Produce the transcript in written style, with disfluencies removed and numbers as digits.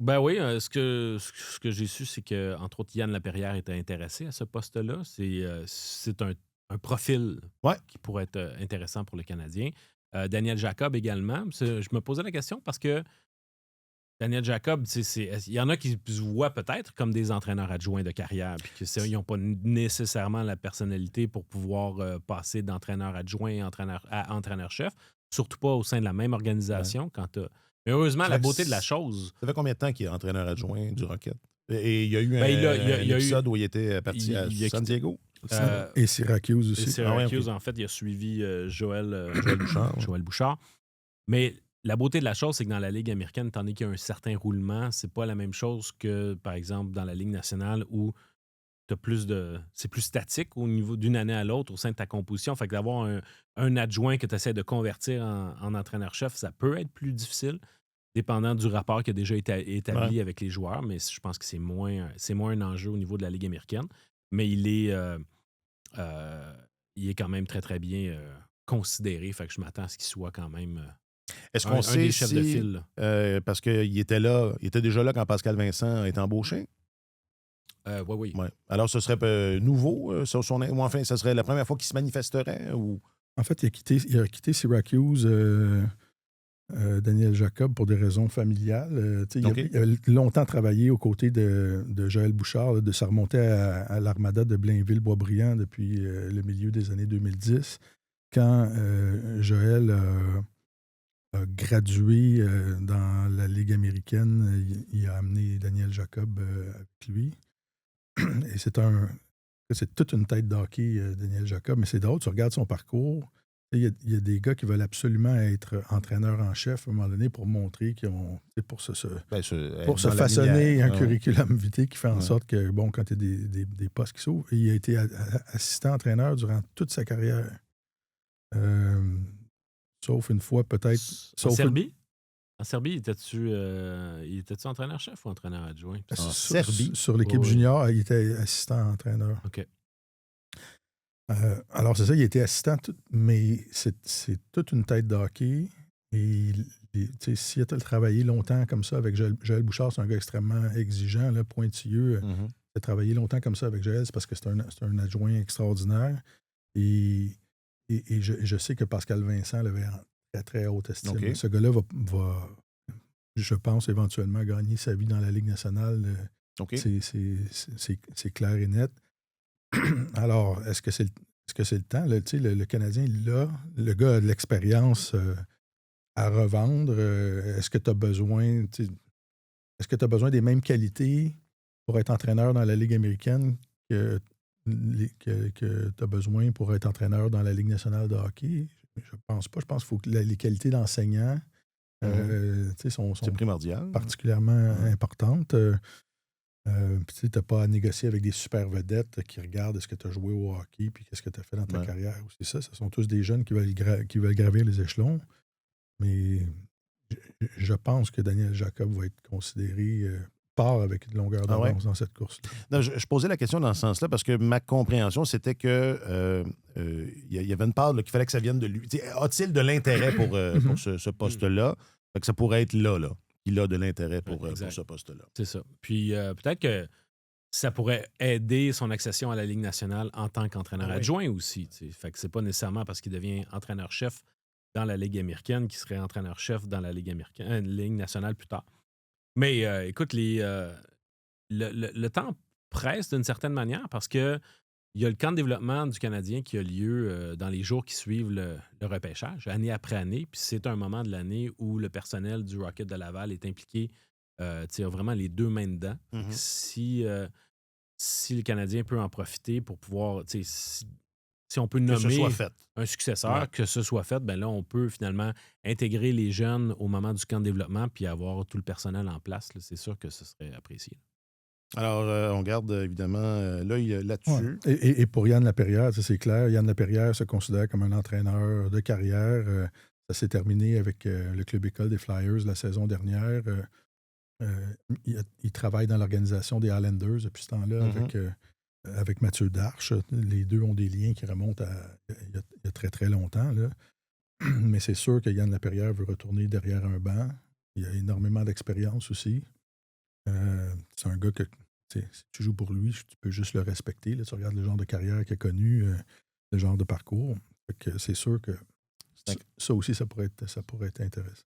Ben oui, ce que j'ai su, c'est qu'entre autres, Yann Lapierre était intéressé à ce poste-là. C'est un profil Ouais, qui pourrait être intéressant pour le Canadien. Daniel Jacob également. Je me posais la question parce que Daniel Jacob, il y en a qui se voient peut-être comme des entraîneurs adjoints de carrière, puis ils n'ont pas nécessairement la personnalité pour pouvoir passer d'entraîneur adjoint à entraîneur-chef, surtout pas au sein de la même ouais. organisation. Mais heureusement, la Ça, beauté de la chose, ça fait combien de temps qu'il est entraîneur adjoint du Rocket? Et il y a eu ben, un il a eu. épisode où il était parti à Il a San quitté. Diego. euh, Et Syracuse et aussi. Ah ouais, OK. Syracuse, en fait, il a suivi Joël Bouchard. Ouais. Joël Bouchard. Mais la beauté de la chose, c'est que dans la Ligue américaine, tandis qu'il y a un certain roulement, c'est pas la même chose que, par exemple, dans la Ligue nationale où c'est plus statique au niveau d'une année à l'autre au sein de ta composition. Fait que d'avoir un adjoint que tu essaies de convertir en entraîneur-chef, ça peut être plus difficile, dépendant du rapport qui a déjà été Ouais. établi avec les joueurs. Mais je pense que c'est moins un enjeu au niveau de la Ligue américaine. Mais euh, il est quand même très, très bien considéré. Fait que je m'attends à ce qu'il soit quand même Est-ce qu'on un sait des chefs de si, file, là. parce qu'il était là, il était déjà là quand Pascal Vincent est embauché? Oui, oui. Ouais. Alors, ce serait nouveau, sur son, ou enfin, ce serait la première fois qu'il se manifesterait? Ou... En fait, il a quitté Syracuse, Daniel Jacob, pour des raisons familiales. OK. Il a longtemps travaillé aux côtés de Joël Bouchard, là, de ça remontait à l'Armada de Blainville-Boisbriand depuis le milieu des années 2010. Quand Joël a gradué dans la Ligue américaine, il a amené Daniel Jacob avec lui. Et c'est toute une tête d'hockey, Daniel Jacob, mais c'est drôle, tu regardes son parcours. Il y a des gars qui veulent absolument être entraîneurs en chef à un moment donné pour montrer qu'ils ont. Pour Ben, pour se dans la façonner lumière. un Ah ouais. curriculum vitae qui fait en Ouais. sorte que, bon, quand il y a des postes qui s'ouvrent, il a été assistant-entraîneur durant toute sa carrière. Euh, Sauf une fois, peut-être. En Sauf une, Serbie? En Serbie, il était-tu entraîneur-chef ou entraîneur adjoint? Il me semble. En sur, Serbie. sur Oui, l'équipe oui. junior, il était assistant-entraîneur. OK. Alors, c'est ça, il était assistant, mais c'est toute une tête de hockey. Et s'il a travaillé longtemps comme ça avec Joël Bouchard, c'est un gars extrêmement exigeant, là, pointilleux. Mhm. Il a travaillé longtemps comme ça avec Joël, c'est parce que c'est un adjoint extraordinaire. Et, je sais que Pascal Vincent l'avait en très, très haute estime. OK. Ce gars-là va, je pense, éventuellement gagner sa vie dans la Ligue nationale. OK. C'est clair et net. Alors, est-ce que c'est le temps? Là, le Canadien, là, le gars a de l'expérience à revendre. Est-ce que tu as besoin, est-ce que tu as besoin des mêmes qualités pour être entraîneur dans la Ligue américaine que tu as besoin pour être entraîneur dans la Ligue nationale de hockey? Je pense pas. Je pense qu'il faut que les qualités d'enseignant sont C'est primordial. particulièrement importantes. Puis tu n'as pas à négocier avec des super vedettes qui regardent est-ce que tu as joué au hockey puis qu'est-ce que tu as fait dans ta Ouais. carrière. C'est ça, ce sont tous des jeunes qui veulent gravir les échelons. Mais je pense que Daniel Jacob va être considéré part avec une longueur Ah ouais? d'avance dans cette course-là. Non, je posais la question dans ce sens-là parce que ma compréhension, c'était que il y avait une part là, qu'il fallait que ça vienne de lui. T'sais, a-t-il de l'intérêt pour ce poste-là? Fait que ça pourrait être là. Il a de l'intérêt pour Exact. ce poste-là. C'est ça. Puis peut-être que ça pourrait aider son accession à la Ligue nationale en tant qu'entraîneur Ah oui. adjoint aussi. Fait que c'est pas nécessairement parce qu'il devient entraîneur-chef dans la Ligue américaine qu'il serait entraîneur-chef dans la Ligue américaine, Ligue nationale plus tard. Mais écoute, le temps presse d'une certaine manière parce que il y a le camp de développement du Canadien qui a lieu dans les jours qui suivent le repêchage, année après année. Puis c'est un moment de l'année où le personnel du Rocket de Laval est impliqué, a vraiment les deux mains dedans. Fait que si le Canadien peut en profiter pour pouvoir, si on peut Que ce nommer soit fait. un successeur, Ouais. que ce soit fait, ben là, on peut finalement intégrer les jeunes au moment du camp de développement puis avoir tout le personnel en place. Là. C'est sûr que ce serait apprécié. Alors, on garde évidemment l'œil Ouais. là-dessus. Et pour Yann Lapierre, c'est clair, Yann Lapierre se considère comme un entraîneur de carrière. Ça s'est terminé avec le club école des Flyers la saison dernière. Il travaille dans l'organisation des Highlanders depuis ce temps-là avec Mathieu Darche. Les deux ont des liens qui remontent à il y a très, très longtemps. Là. Mais c'est sûr que Yann Lapierre veut retourner derrière un banc. Il a énormément d'expérience aussi. C'est un gars que, si tu joues pour lui, tu peux juste le respecter. Là, tu regardes le genre de carrière qu'il a connu, le genre de parcours. Fait que c'est sûr que ça aussi, ça pourrait être intéressant.